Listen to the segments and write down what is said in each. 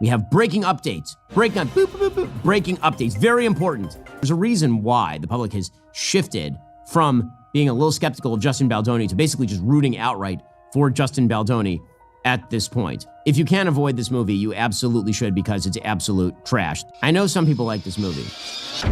We have breaking updates. Breaking updates. Very important. There's a reason why the public has shifted from being a little skeptical of Justin Baldoni to basically just rooting outright for Justin Baldoni at this point. If you can't avoid this movie, you absolutely should, because it's absolute trash. I know some people like this movie.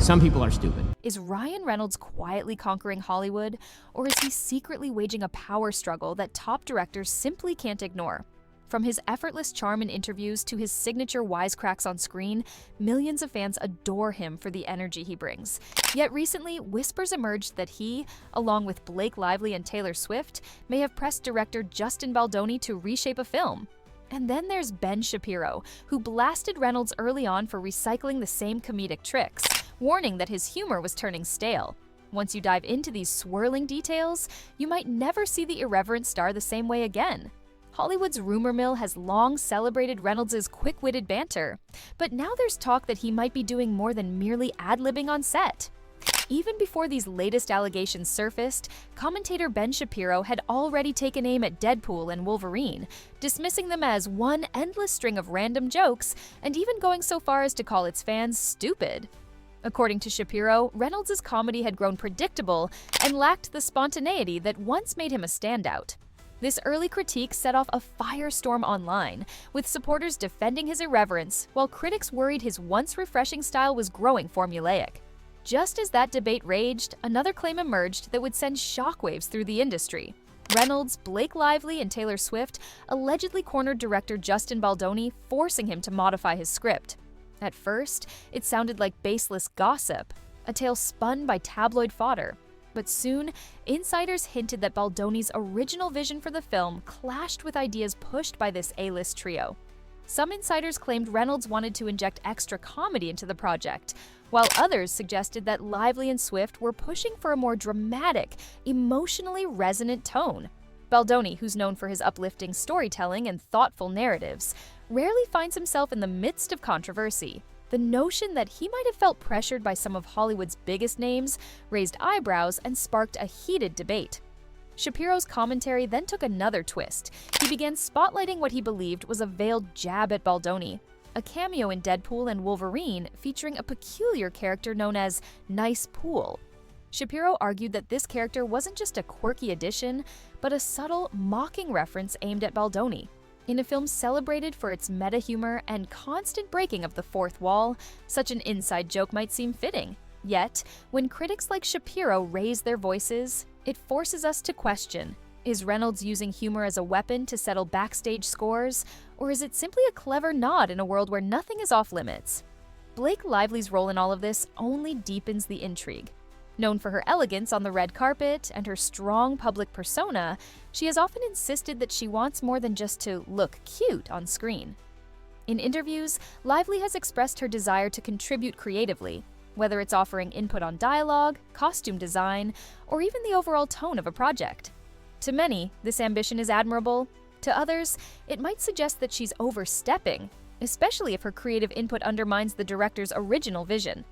Some people are stupid. Is Ryan Reynolds quietly conquering Hollywood, or is he secretly waging a power struggle that top directors simply can't ignore? From his effortless charm in interviews to his signature wisecracks on screen, millions of fans adore him for the energy he brings. Yet recently, whispers emerged that he, along with Blake Lively and Taylor Swift, may have pressed director Justin Baldoni to reshape a film. And then there's Ben Shapiro, who blasted Reynolds early on for recycling the same comedic tricks, warning that his humor was turning stale. Once you dive into these swirling details, you might never see the irreverent star the same way again. Hollywood's rumor mill has long celebrated Reynolds' quick-witted banter, but now there's talk that he might be doing more than merely ad-libbing on set. Even before these latest allegations surfaced, commentator Ben Shapiro had already taken aim at Deadpool and Wolverine, dismissing them as one endless string of random jokes, and even going so far as to call its fans stupid. According to Shapiro, Reynolds' comedy had grown predictable and lacked the spontaneity that once made him a standout. This early critique set off a firestorm online, with supporters defending his irreverence, while critics worried his once refreshing style was growing formulaic. Just as that debate raged, another claim emerged that would send shockwaves through the industry. Reynolds, Blake Lively, and Taylor Swift allegedly cornered director Justin Baldoni, forcing him to modify his script. At first, it sounded like baseless gossip, a tale spun by tabloid fodder. But soon, insiders hinted that Baldoni's original vision for the film clashed with ideas pushed by this A-list trio. Some insiders claimed Reynolds wanted to inject extra comedy into the project, while others suggested that Lively and Swift were pushing for a more dramatic, emotionally resonant tone. Baldoni, who's known for his uplifting storytelling and thoughtful narratives, rarely finds himself in the midst of controversy. The notion that he might have felt pressured by some of Hollywood's biggest names raised eyebrows and sparked a heated debate. Shapiro's commentary then took another twist. He began spotlighting what he believed was a veiled jab at Baldoni, a cameo in Deadpool and Wolverine featuring a peculiar character known as Nice Pool. Shapiro argued that this character wasn't just a quirky addition, but a subtle, mocking reference aimed at Baldoni. In a film celebrated for its meta-humor and constant breaking of the fourth wall, such an inside joke might seem fitting. Yet, when critics like Shapiro raise their voices, it forces us to question, is Reynolds using humor as a weapon to settle backstage scores, or is it simply a clever nod in a world where nothing is off-limits? Blake Lively's role in all of this only deepens the intrigue. Known for her elegance on the red carpet and her strong public persona, she has often insisted that she wants more than just to look cute on screen. In interviews, Lively has expressed her desire to contribute creatively, whether it's offering input on dialogue, costume design, or even the overall tone of a project. To many, this ambition is admirable. To others, it might suggest that she's overstepping, especially if her creative input undermines the director's original vision.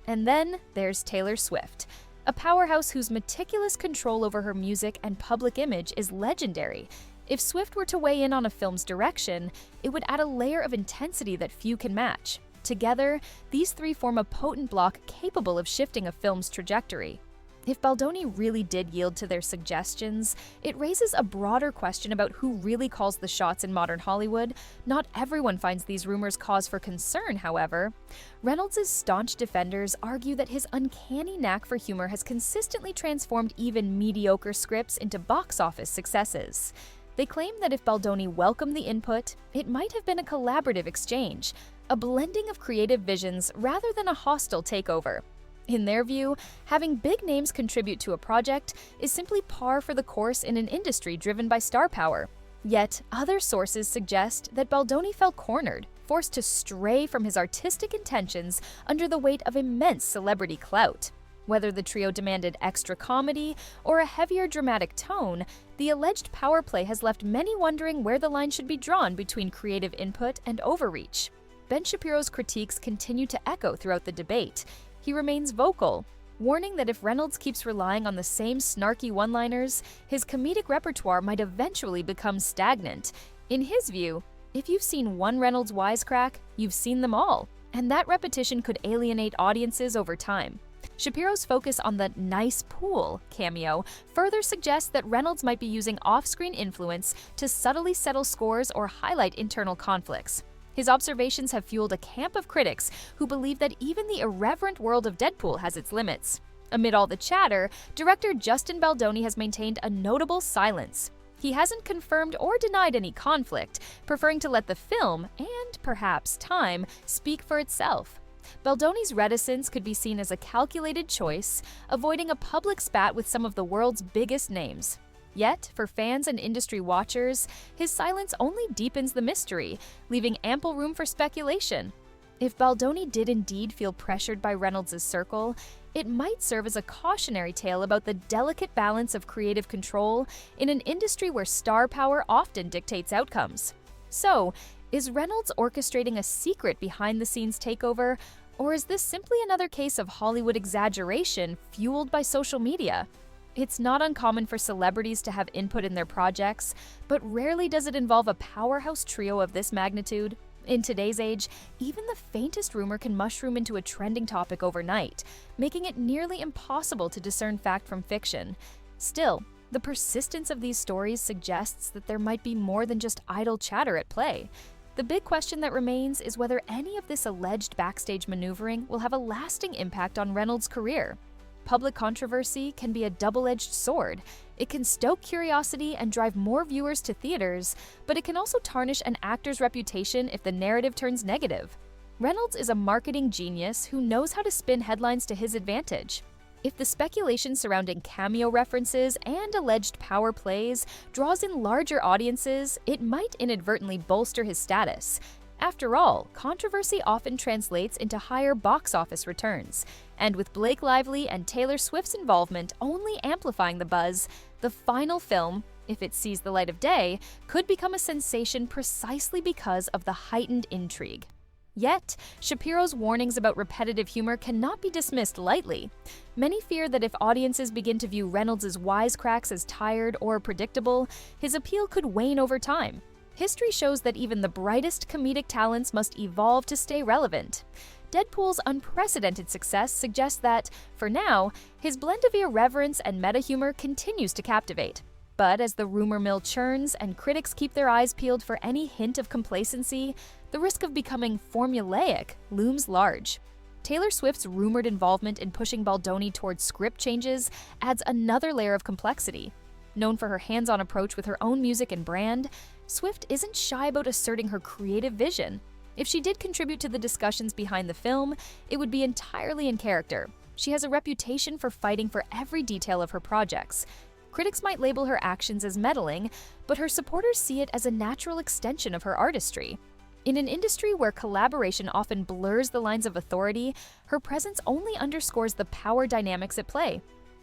And then there's Taylor Swift, a powerhouse whose meticulous control over her music and public image is legendary. If Swift were to weigh in on a film's direction, it would add a layer of intensity that few can match. Together, these three form a potent block capable of shifting a film's trajectory. If Baldoni really did yield to their suggestions, it raises a broader question about who really calls the shots in modern Hollywood. Not everyone finds these rumors cause for concern, however. Reynolds' staunch defenders argue that his uncanny knack for humor has consistently transformed even mediocre scripts into box office successes. They claim that if Baldoni welcomed the input, it might have been a collaborative exchange, a blending of creative visions rather than a hostile takeover. In their view, having big names contribute to a project is simply par for the course in an industry driven by star power. Yet, other sources suggest that Baldoni felt cornered, forced to stray from his artistic intentions under the weight of immense celebrity clout. Whether the trio demanded extra comedy or a heavier dramatic tone, the alleged power play has left many wondering where the line should be drawn between creative input and overreach. Ben Shapiro's critiques continue to echo throughout the debate. He remains vocal, warning that if Reynolds keeps relying on the same snarky one-liners, his comedic repertoire might eventually become stagnant. In his view, If you've seen one Reynolds wisecrack, you've seen them all, and that repetition could alienate audiences over time. Shapiro's focus on the "nice pool" cameo further suggests that Reynolds might be using off-screen influence to subtly settle scores or highlight internal conflicts. His observations have fueled a camp of critics who believe that even the irreverent world of Deadpool has its limits. Amid all the chatter, director Justin Baldoni has maintained a notable silence. He hasn't confirmed or denied any conflict, preferring to let the film, and perhaps time, speak for itself. Baldoni's reticence could be seen as a calculated choice, avoiding a public spat with some of the world's biggest names. Yet, for fans and industry watchers, his silence only deepens the mystery, leaving ample room for speculation. If Baldoni did indeed feel pressured by Reynolds' circle, it might serve as a cautionary tale about the delicate balance of creative control in an industry where star power often dictates outcomes. So, is Reynolds orchestrating a secret behind-the-scenes takeover, or is this simply another case of Hollywood exaggeration fueled by social media? It's not uncommon for celebrities to have input in their projects, but rarely does it involve a powerhouse trio of this magnitude. In today's age, even the faintest rumor can mushroom into a trending topic overnight, making it nearly impossible to discern fact from fiction. Still, the persistence of these stories suggests that there might be more than just idle chatter at play. The big question that remains is whether any of this alleged backstage maneuvering will have a lasting impact on Reynolds' career. Public controversy can be a double-edged sword. It can stoke curiosity and drive more viewers to theaters, but it can also tarnish an actor's reputation if the narrative turns negative. Reynolds is a marketing genius who knows how to spin headlines to his advantage. If the speculation surrounding cameo references and alleged power plays draws in larger audiences, it might inadvertently bolster his status. After all, controversy often translates into higher box office returns. And with Blake Lively and Taylor Swift's involvement only amplifying the buzz, the final film, if it sees the light of day, could become a sensation precisely because of the heightened intrigue. Yet, Shapiro's warnings about repetitive humor cannot be dismissed lightly. Many fear that if audiences begin to view Reynolds' wisecracks as tired or predictable, his appeal could wane over time. History shows that even the brightest comedic talents must evolve to stay relevant. Deadpool's unprecedented success suggests that, for now, his blend of irreverence and meta-humor continues to captivate. But as the rumor mill churns and critics keep their eyes peeled for any hint of complacency, the risk of becoming formulaic looms large. Taylor Swift's rumored involvement in pushing Baldoni towards script changes adds another layer of complexity. Known for her hands-on approach with her own music and brand, Swift isn't shy about asserting her creative vision. If she did contribute to the discussions behind the film, it would be entirely in character. She has a reputation for fighting for every detail of her projects. Critics might label her actions as meddling, but her supporters see it as a natural extension of her artistry. In an industry where collaboration often blurs the lines of authority, her presence only underscores the power dynamics at play.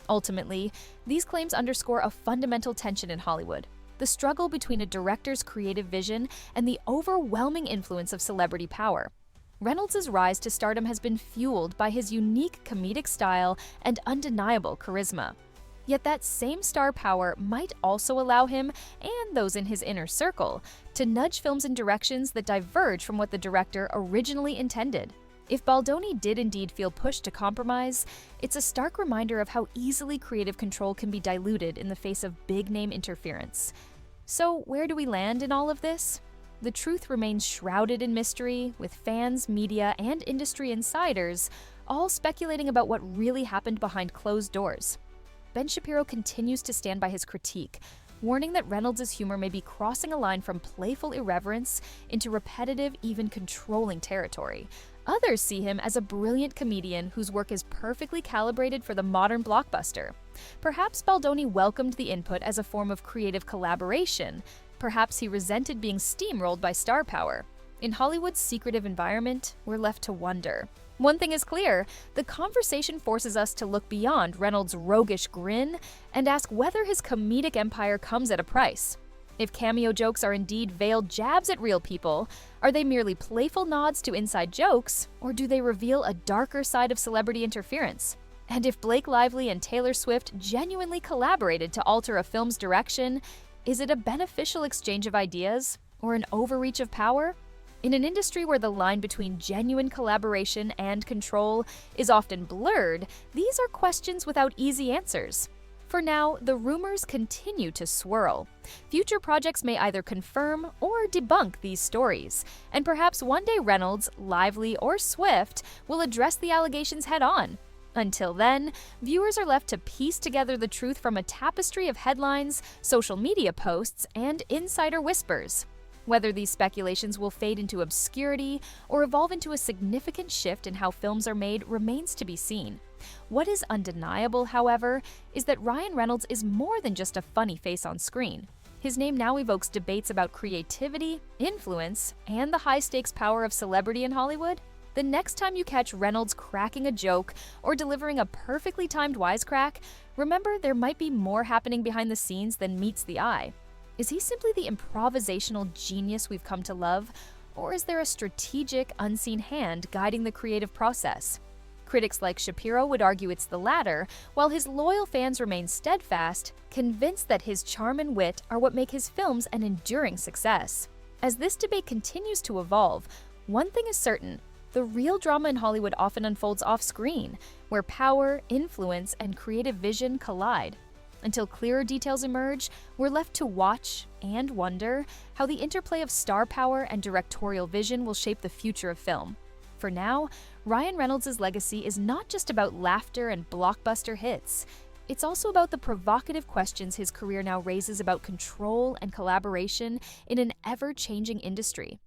Ultimately, these claims underscore a fundamental tension in Hollywood: the struggle between a director's creative vision and the overwhelming influence of celebrity power. Reynolds' rise to stardom has been fueled by his unique comedic style and undeniable charisma. Yet that same star power might also allow him, and those in his inner circle, to nudge films in directions that diverge from what the director originally intended. If Baldoni did indeed feel pushed to compromise, it's a stark reminder of how easily creative control can be diluted in the face of big-name interference. So where do we land in all of this? The truth remains shrouded in mystery, with fans, media, and industry insiders all speculating about what really happened behind closed doors. Ben Shapiro continues to stand by his critique, warning that Reynolds' humor may be crossing a line from playful irreverence into repetitive, even controlling territory. Others see him as a brilliant comedian whose work is perfectly calibrated for the modern blockbuster. Perhaps Baldoni welcomed the input as a form of creative collaboration. Perhaps he resented being steamrolled by star power. In Hollywood's secretive environment, we're left to wonder. One thing is clear: the conversation forces us to look beyond Reynolds' roguish grin and ask whether his comedic empire comes at a price. If cameo jokes are indeed veiled jabs at real people, are they merely playful nods to inside jokes, or do they reveal a darker side of celebrity interference? And if Blake Lively and Taylor Swift genuinely collaborated to alter a film's direction, is it a beneficial exchange of ideas, or an overreach of power? In an industry where the line between genuine collaboration and control is often blurred, these are questions without easy answers. For now, the rumors continue to swirl. Future projects may either confirm or debunk these stories, and perhaps one day Reynolds, Lively, or Swift will address the allegations head-on. Until then, viewers are left to piece together the truth from a tapestry of headlines, social media posts, and insider whispers. Whether these speculations will fade into obscurity or evolve into a significant shift in how films are made remains to be seen. What is undeniable, however, is that Ryan Reynolds is more than just a funny face on screen. His name now evokes debates about creativity, influence, and the high-stakes power of celebrity in Hollywood. The next time you catch Reynolds cracking a joke or delivering a perfectly timed wisecrack, remember there might be more happening behind the scenes than meets the eye. Is he simply the improvisational genius we've come to love, or is there a strategic, unseen hand guiding the creative process? Critics like Shapiro would argue it's the latter, while his loyal fans remain steadfast, convinced that his charm and wit are what make his films an enduring success. As this debate continues to evolve, one thing is certain: the real drama in Hollywood often unfolds off-screen, where power, influence, and creative vision collide. Until clearer details emerge, we're left to watch and wonder how the interplay of star power and directorial vision will shape the future of film. For now, Ryan Reynolds' legacy is not just about laughter and blockbuster hits. It's also about the provocative questions his career now raises about control and collaboration in an ever-changing industry.